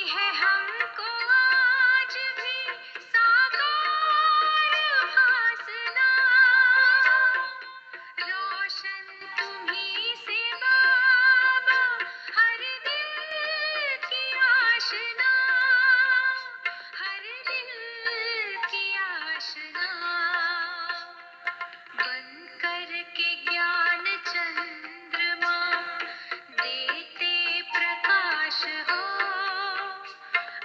है हमको आज भी साकार भासना, रोशन तुम्ही से बाबा हर दिल की आशना, हर दिल की आशना। बन कर के ज्ञान चंद्रमा देते प्रकाश हो,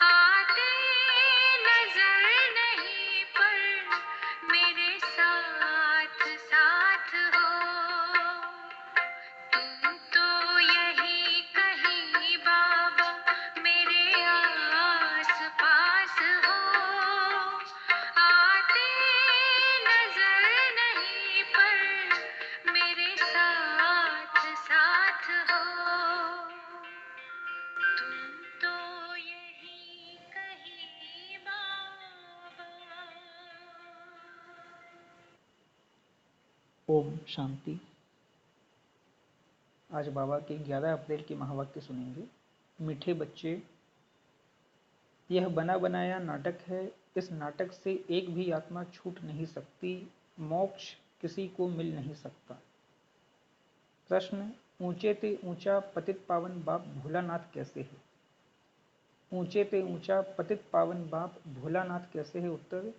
आते नजर नहीं पर मेरे साथ साथ हो। तुम तो यही कहीं बाबा मेरे आस पास हो, आते नजर नहीं पर मेरे साथ साथ हो। तुम तो यही कहीं बाबा। ओम शांति। आज बाबा के 11 अप्रैल के महावाक्य सुनेंगे। मीठे बच्चे, यह बना बनाया नाटक है। इस नाटक से एक भी आत्मा छूट नहीं सकती, मोक्ष किसी को मिल नहीं सकता। प्रश्न, ऊंचे ते ऊंचा पतित पावन बाप भोलानाथ कैसे है? ऊंचे ते ऊंचा पतित पावन बाप भोलानाथ कैसे है? उत्तर,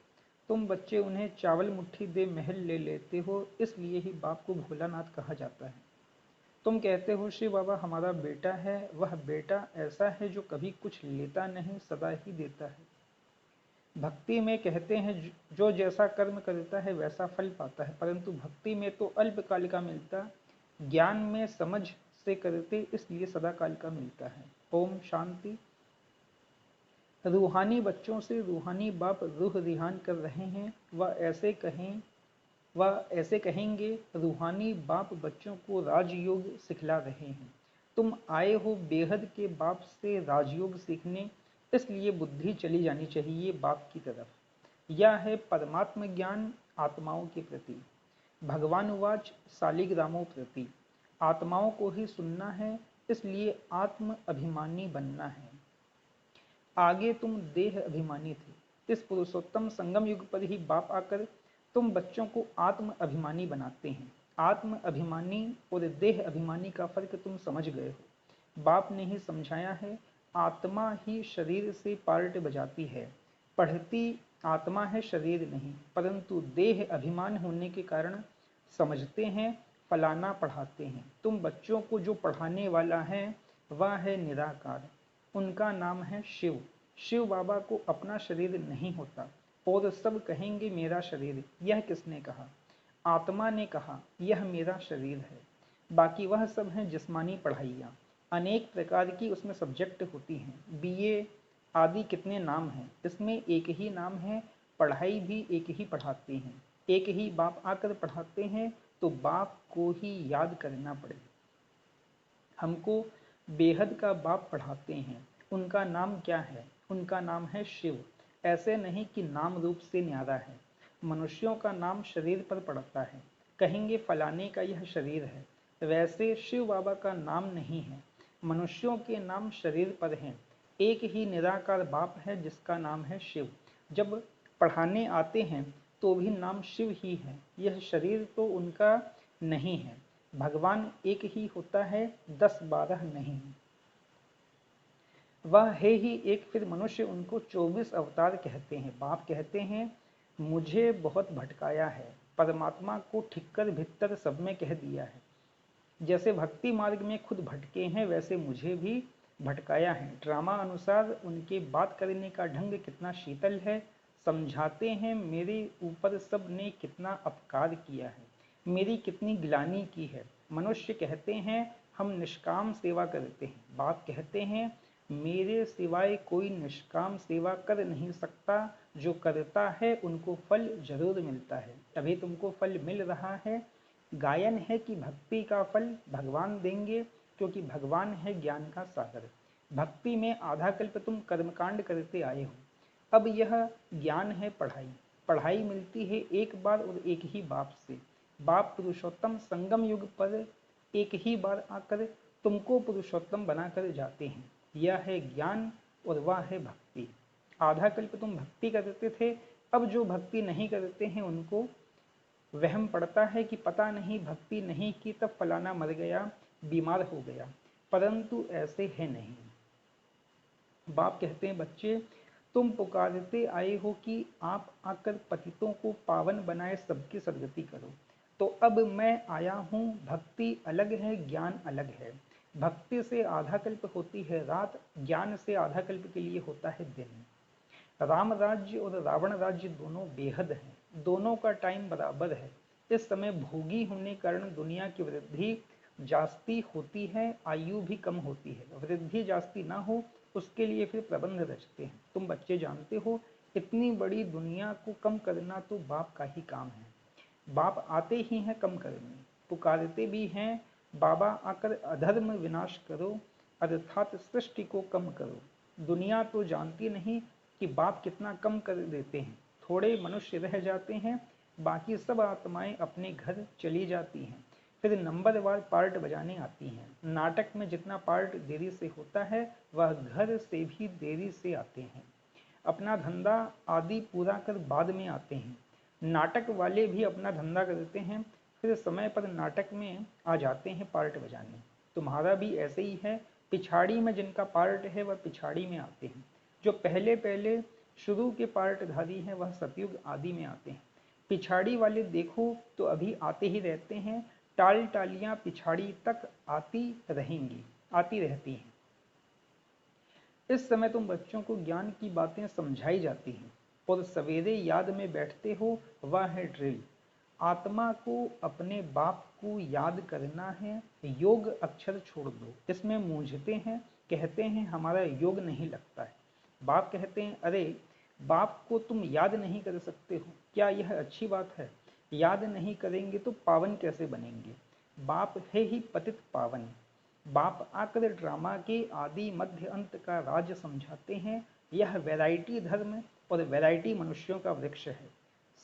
तुम बच्चे उन्हें चावल मुट्ठी दे महल ले लेते हो, इसलिए ही बाप को भोलानाथ कहा जाता है। तुम कहते हो शिव बाबा हमारा बेटा है, वह बेटा ऐसा है जो कभी कुछ लेता नहीं, सदा ही देता है। भक्ति में कहते हैं जो जैसा कर्म करता है वैसा फल पाता है, परंतु भक्ति में तो अल्पकाल का मिलता, ज्ञान में समझ से करते इसलिए सदाकाल का मिलता है। ओम शांति। रूहानी बच्चों से रूहानी बाप रूह रिहान कर रहे हैं। वह ऐसे कहेंगे, रूहानी बाप बच्चों को राजयोग सिखला रहे हैं। तुम आए हो बेहद के बाप से राजयोग सीखने, इसलिए बुद्धि चली जानी चाहिए बाप की तरफ। यह है परमात्म ज्ञान आत्माओं के प्रति। भगवान उवाच शालिग्रामों प्रति, आत्माओं को ही सुनना है, इसलिए आत्म अभिमानी बनना है। आगे तुम देह अभिमानी थे, इस पुरुषोत्तम संगम युग पर ही बाप आकर तुम बच्चों को आत्म अभिमानी बनाते हैं। आत्म अभिमानी और देह अभिमानी का फर्क तुम समझ गए हो। बाप ने ही समझाया है, आत्मा ही शरीर से पार्ट बजाती है, पढ़ती आत्मा है शरीर नहीं, परंतु देह अभिमान होने के कारण समझते हैं, फलाना पढ़ाते हैं। तुम बच्चों को जो पढ़ाने वाला है वह है निराकार, उनका नाम है शिव। शिव बाबा को अपना शरीर नहीं होता और सब कहेंगे मेरा शरीर। यह किसने कहा? आत्मा ने कहा यह मेरा शरीर है। बाकी वह सब हैं जिस्मानी पढ़ाइयाँ, अनेक प्रकार की उसमें सब्जेक्ट होती हैं, बीए आदि कितने नाम हैं, इसमें एक ही नाम है, पढ़ाई भी एक ही पढ़ाते हैं, एक ही बाप आकर पढ़ाते हैं, तो बाप को ही याद करना पड़े। हमको बेहद का बाप पढ़ाते हैं, उनका नाम क्या है? उनका नाम है शिव। ऐसे नहीं कि नाम रूप से न्यारा है। मनुष्यों का नाम शरीर पर पड़ता है, कहेंगे फलाने का यह शरीर है, वैसे शिव बाबा का नाम नहीं है, मनुष्यों के नाम शरीर पर हैं। एक ही निराकार बाप है जिसका नाम है शिव। जब पढ़ाने आते हैं तो भी नाम शिव ही है, यह शरीर तो उनका नहीं है। भगवान एक ही होता है, 10-12 नहीं। वह है ही एक, फिर मनुष्य उनको 24 अवतार कहते हैं। बाप कहते हैं मुझे बहुत भटकाया है, परमात्मा को ठिक्कर भित्तर सब में कह दिया है। जैसे भक्ति मार्ग में खुद भटके हैं, वैसे मुझे भी भटकाया है। ड्रामा अनुसार उनके बात करने का ढंग कितना शीतल है, समझाते हैं मेरे ऊपर सब ने कितना अपकार किया है, मेरी कितनी गिलानी की है। मनुष्य कहते हैं हम निष्काम सेवा करते हैं, बाप कहते हैं मेरे सिवाय कोई निष्काम सेवा कर नहीं सकता, जो करता है उनको फल जरूर मिलता है। अभी तुमको फल मिल रहा है। गायन है कि भक्ति का फल भगवान देंगे, क्योंकि भगवान है ज्ञान का सागर। भक्ति में आधा कल्प तुम कर्मकांड करते आए हो, अब यह ज्ञान है पढ़ाई। पढ़ाई मिलती है एक बार और एक ही बाप से। बाप पुरुषोत्तम संगम युग पर एक ही बार आकर तुमको पुरुषोत्तम बनाकर जाते हैं। यह है ज्ञान और वह है भक्ति। आधा कल्प तुम भक्ति करते थे, अब जो भक्ति नहीं करते हैं उनको वहम पड़ता है कि पता नहीं भक्ति नहीं की तब फलाना मर गया, बीमार हो गया, परंतु ऐसे है नहीं। बाप कहते हैं बच्चे, तुम पुकारते आए हो कि आप आकर पतितों को पावन बनाए सबकी सदगति करो, तो अब मैं आया हूँ। भक्ति अलग है, ज्ञान अलग है। भक्ति से आधा कल्प होती है रात, ज्ञान से आधा कल्प के लिए होता है दिन। राम राज्य और रावण राज्य दोनों बेहद हैं, दोनों का टाइम बराबर है। इस समय भोगी होने कारण दुनिया की वृद्धि जास्ती होती है, आयु भी कम होती है। वृद्धि जास्ती ना हो उसके लिए फिर प्रबंध रचते हैं। तुम बच्चे जानते हो, इतनी बड़ी दुनिया को कम करना तो बाप का ही काम है। बाप आते ही हैं कम करने, पुकारते भी हैं, बाबा आकर अधर्म विनाश करो, अर्थात सृष्टि को कम करो। दुनिया तो जानती नहीं कि बाप कितना कम कर देते हैं। थोड़े मनुष्य रह जाते हैं, बाकी सब आत्माएं अपने घर चली जाती हैं, फिर नंबरवार पार्ट बजाने आती हैं। नाटक में जितना पार्ट देरी से होता है वह घर से भी देरी से आते हैं। अपना धंधा आदि पूरा कर बाद में आते हैं। नाटक वाले भी अपना धंधा करते हैं, फिर समय पर नाटक में आ जाते हैं पार्ट बजाने। तुम्हारा भी ऐसे ही है, पिछाड़ी में जिनका पार्ट है वह पिछाड़ी में आते हैं, जो पहले पहले शुरू के पार्टधारी हैं वह सतयुग आदि में आते हैं। पिछाड़ी वाले देखो तो अभी आते ही रहते हैं, टाल टालियां पिछाड़ी तक आती रहेंगी, आती रहती हैं। इस समय तुम बच्चों को ज्ञान की बातें समझाई जाती हैं और सवेरे याद में बैठते हो, वह है ड्रिल। आत्मा को अपने बाप को याद करना है, योग अक्षर छोड़ दो। इसमें मूंझते हैं, कहते हैं हमारा योग नहीं लगता है। बाप कहते हैं अरे बाप को तुम याद नहीं कर सकते हो, क्या यह अच्छी बात है? याद नहीं करेंगे तो पावन कैसे बनेंगे? बाप है ही पतित पावन। बाप आकर ड्रामा के आदि मध्य अंत का राज समझाते हैं। यह वैरायटी धर्म और वैरायटी मनुष्यों का वृक्ष है।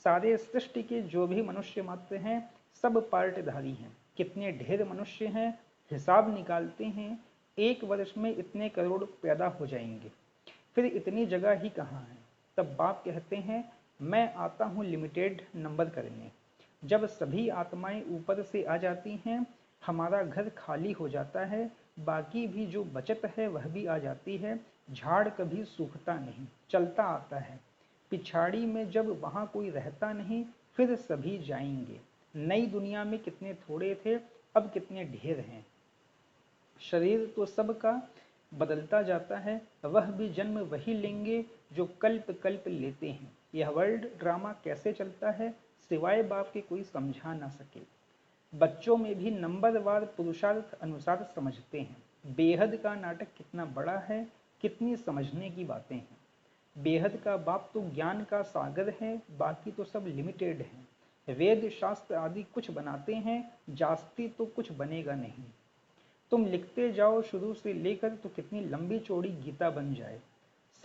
सारे सृष्टि के जो भी मनुष्य मात्र हैं सब पार्टधारी हैं। कितने ढेर मनुष्य हैं, हिसाब निकालते हैं, एक वर्ष में इतने करोड़ पैदा हो जाएंगे, फिर इतनी जगह ही कहाँ है। तब बाप कहते हैं मैं आता हूँ लिमिटेड नंबर करने। जब सभी आत्माएं ऊपर से आ जाती हैं, हमारा घर खाली हो जाता है, बाकी भी जो बचत है वह भी आ जाती है। झाड़ कभी सूखता नहीं, चलता आता है। पिछाड़ी में जब वहाँ कोई रहता नहीं, फिर सभी जाएंगे। नई दुनिया में कितने थोड़े थे, अब कितने ढेर हैं। शरीर तो सबका बदलता जाता है, वह भी जन्म वही लेंगे जो कल्प कल्प लेते हैं। यह वर्ल्ड ड्रामा कैसे चलता है, सिवाय बाप के कोई समझा ना सके। बच्चों में भी नंबरवार पुरुषार्थ अनुसार समझते हैं। बेहद का नाटक कितना बड़ा है, कितनी समझने की बातें हैं। बेहद का बाप तो ज्ञान का सागर है, बाकी तो सब लिमिटेड हैं। वेद शास्त्र आदि कुछ बनाते हैं, जास्ती तो कुछ बनेगा नहीं। तुम लिखते जाओ शुरू से लेकर तो कितनी लंबी चौड़ी गीता बन जाए।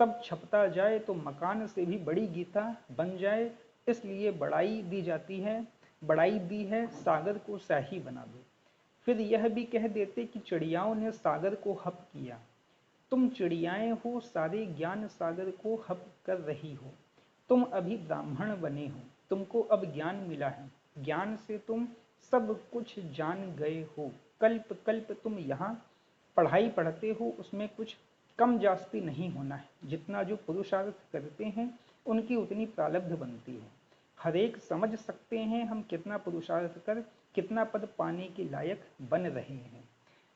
सब छपता जाए तो मकान से भी बड़ी गीता बन जाए। इसलिए बढ़ाई दी जाती है, बढ़ाई दी है, सागर को शाही बना दो। फिर यह भी कह देते कि चिड़ियाओं ने सागर को हप किया। तुम चिड़ियाएं हो, सारे ज्ञान सागर को हप कर रही हो। तुम अभी ब्राह्मण बने हो, तुमको अब ज्ञान मिला है, ज्ञान से तुम सब कुछ जान गए हो। कल्प कल्प तुम यहाँ पढ़ाई पढ़ते हो, उसमें कुछ कम जास्ती नहीं होना है। जितना जो पुरुषार्थ करते हैं उनकी उतनी प्रारब्ध बनती है। हर एक समझ सकते हैं हम कितना पुरुषार्थ कर कितना पद पाने के लायक बन रहे हैं।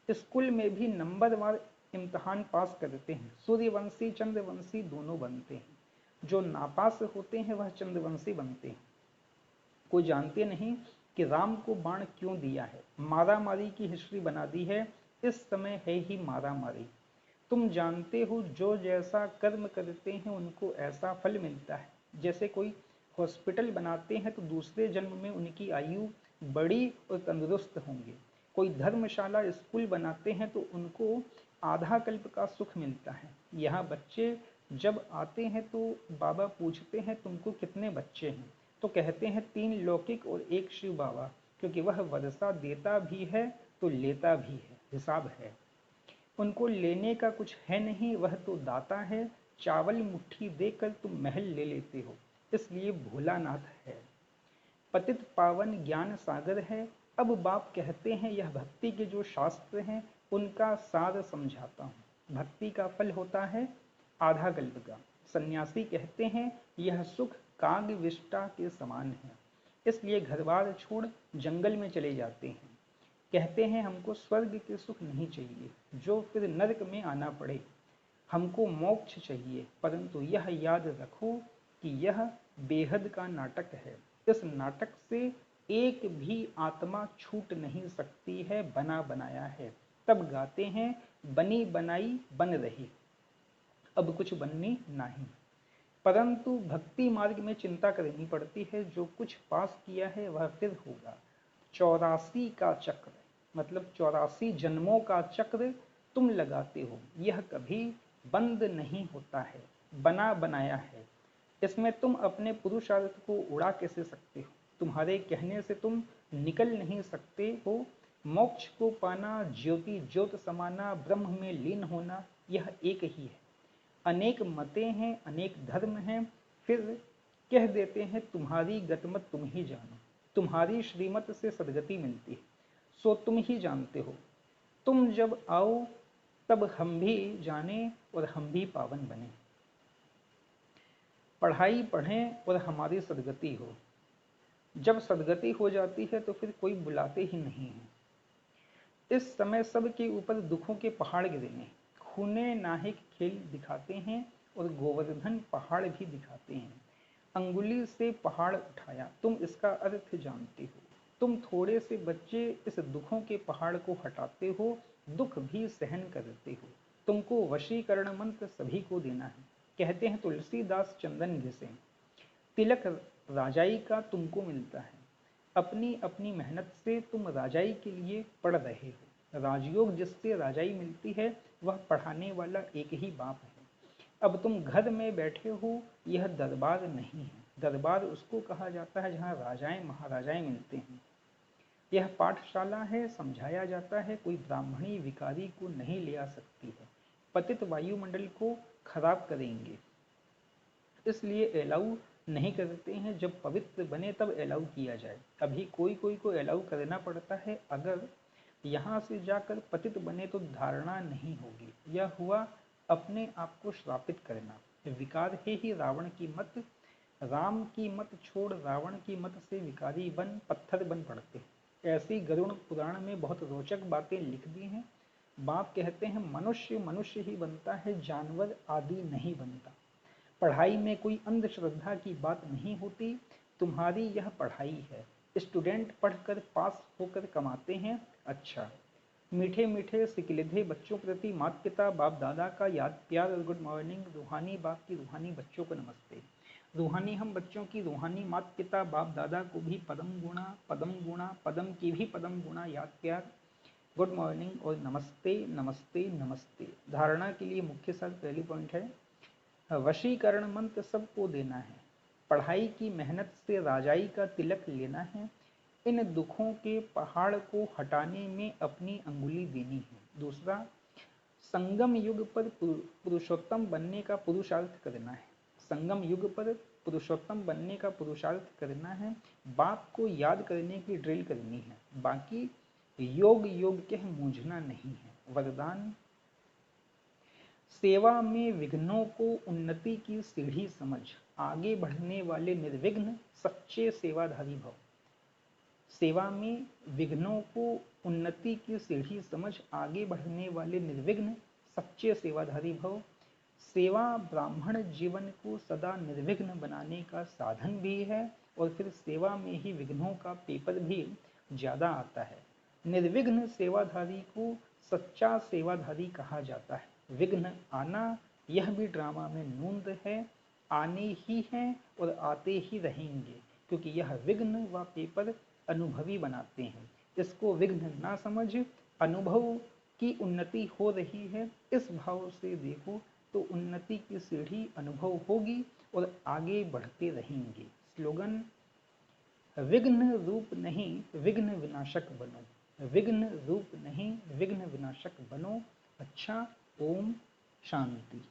स्कूल में भी नंबरवार इम्तहान पास करते हैं, सूर्यवंशी चंद्रवंशी दोनों बनते हैं। जो नापास होते हैं वह चंद्रवंशी बनते हैं। कोई जानते नहीं कि राम को बाण क्यों दिया है, मारा मारी की हिस्ट्री बना दी है। इस समय है ही मारा मारी। तुम जानते हो जो जैसा कर्म करते हैं उनको ऐसा फल मिलता है। जैसे कोई हॉस्पिटल बनाते हैं तो दूसरे जन्म में उनकी आयु बड़ी और तंदुरुस्त होंगे। कोई धर्मशाला स्कूल बनाते हैं तो उनको आधा कल्प का सुख मिलता है। यहाँ बच्चे जब आते हैं तो बाबा पूछते हैं तुमको कितने बच्चे हैं, तो कहते हैं 3 लौकिक और 1 शिव बाबा, क्योंकि वह वर्षा देता भी है तो लेता भी है, हिसाब है। उनको लेने का कुछ है नहीं, वह तो दाता है। चावल मुट्ठी देकर तुम महल ले लेते हो, इसलिए भोलानाथ है। पतित पावन ज्ञान सागर है। अब बाप कहते हैं यह भक्ति के जो शास्त्र हैं उनका सार समझाता हूँ। भक्ति का फल होता है आधा कल्प का। सन्यासी कहते हैं यह सुख काग विष्टा के समान है, इसलिए घर बार छोड़ जंगल में चले जाते हैं। कहते हैं हमको स्वर्ग के सुख नहीं चाहिए जो फिर नरक में आना पड़े, हमको मोक्ष चाहिए। परंतु यह याद रखो कि यह बेहद का नाटक है। इस नाटक से एक भी आत्मा छूट नहीं सकती है, बना बनाया है। तब गाते हैं बनी बनाई बन रही, अब कुछ बननी नहीं। परंतु भक्ति मार्ग में चिंता करनी पड़ती है, जो कुछ पास किया है वह फिर होगा। 84 का चक्र मतलब 84 जन्मों का चक्र तुम लगाते हो, यह कभी बंद नहीं होता है, बना बनाया है। इसमें तुम अपने पुरुषार्थ को उड़ा कैसे सकते हो? तुम्हारे कहने से तुम निकल नहीं सकते हो। मोक्ष को पाना, ज्योति ज्योत समाना, ब्रह्म में लीन होना, यह एक ही है। अनेक मतें हैं, अनेक धर्म हैं, फिर कह देते हैं तुम्हारी गतमत तुम ही जानो। तुम्हारी श्रीमत से सदगति मिलती है, सो तुम ही जानते हो। तुम जब आओ तब हम भी जाने और हम भी पावन बने। पढ़ाई पढ़ें और हमारी सदगति हो। जब सदगति हो जाती है तो फिर कोई बुलाते ही नहीं है। इस समय सबके ऊपर दुखों के पहाड़ गिरेंगे। खूने नाहिक खेल दिखाते हैं और गोवर्धन पहाड़ भी दिखाते हैं। अंगुली से पहाड़ उठाया, तुम इसका अर्थ जानते हो। तुम थोड़े से बच्चे इस दुखों के पहाड़ को हटाते हो, दुख भी सहन करते हो। तुमको वशीकरण मंत्र सभी को देना है। कहते हैं तुलसीदास चंदन घिसे, तिलक राजाई का तुमको मिलता है। अपनी अपनी मेहनत से तुम राजाई के लिए पढ़ रहे हो। राजयोग जिससे राजाई मिलती है वह पढ़ाने वाला एक ही बाप है। अब तुम घर में बैठे हो, यह दरबार नहीं है। दरबार उसको कहा जाता है जहाँ राजाएं महाराजाएं मिलते हैं। यह पाठशाला है, समझाया जाता है। कोई ब्राह्मणी विकारी को नहीं ले आ सकती है, पतित वायुमंडल को खराब करेंगे, इसलिए अलाउ नहीं करते हैं। जब पवित्र बने तब अलाउ किया जाए। अभी कोई कोई को अलाउ करना पड़ता है। अगर यहाँ से जाकर पतित बने तो धारणा नहीं होगी। यह हुआ अपने आप को श्रापित करना। विकार है ही रावण की मत। राम की मत छोड़ रावण की मत से विकारी बन पत्थर बन पड़ते। ऐसी गरुड़ पुराण में बहुत रोचक बातें लिख दी हैं। बाप कहते हैं मनुष्य मनुष्य ही बनता है, जानवर आदि नहीं बनता। पढ़ाई में कोई अंधश्रद्धा की बात नहीं होती। तुम्हारी यह पढ़ाई है। स्टूडेंट पढ़कर पास होकर कमाते हैं। अच्छा, मीठे मीठे सिकिलधे बच्चों प्रति माता पिता बाप दादा का याद प्यार और गुड मॉर्निंग। रूहानी बाप की रूहानी बच्चों को नमस्ते। रूहानी हम बच्चों की रूहानी माता पिता बाप दादा को भी पदम गुणा पदम की भी पदम गुणा याद प्यार, गुड मॉर्निंग और नमस्ते नमस्ते नमस्ते। धारणा के लिए मुख्य सार पहली पॉइंट है वशीकरण मंत्र सबको देना है। पढ़ाई की मेहनत से राजाई का तिलक लेना है। इन दुखों के पहाड़ को हटाने में अपनी अंगुली देनी है। दूसरा, संगम युग पर पुरुषोत्तम बनने का पुरुषार्थ करना है। संगम युग पर पुरुषोत्तम बनने का पुरुषार्थ करना है। बाप को याद करने की ड्रिल करनी है। बाकी योग योग के मूंझना नहीं है। वरदान, सेवा में विघ्नों को उन्नति की सीढ़ी समझ, आगे बढ़ने वाले निर्विघ्न सच्चे सेवाधारी भव। सेवा में विघ्नों को उन्नति की सीढ़ी समझ, आगे बढ़ने वाले निर्विघ्न सच्चे सेवाधारी भव। सेवा ब्राह्मण जीवन को सदा निर्विघ्न बनाने का साधन भी है, और फिर सेवा में ही विघ्नों का पेपर भी ज्यादा आता है। निर्विघ्न सेवाधारी को सच्चा सेवाधारी कहा जाता है। विघ्न आना यह भी ड्रामा में नूंद है। आने ही हैं और आते ही रहेंगे, क्योंकि यह विघ्न व पेपर अनुभवी बनाते हैं। इसको विघ्न ना समझ, अनुभव की उन्नति हो रही है इस भाव से देखो तो उन्नति की सीढ़ी अनुभव होगी और आगे बढ़ते रहेंगे। स्लोगन, विघ्न रूप नहीं विघ्न विनाशक बनो। विघ्न रूप नहीं विघ्न विनाशक बनो। अच्छा। ओम शांति।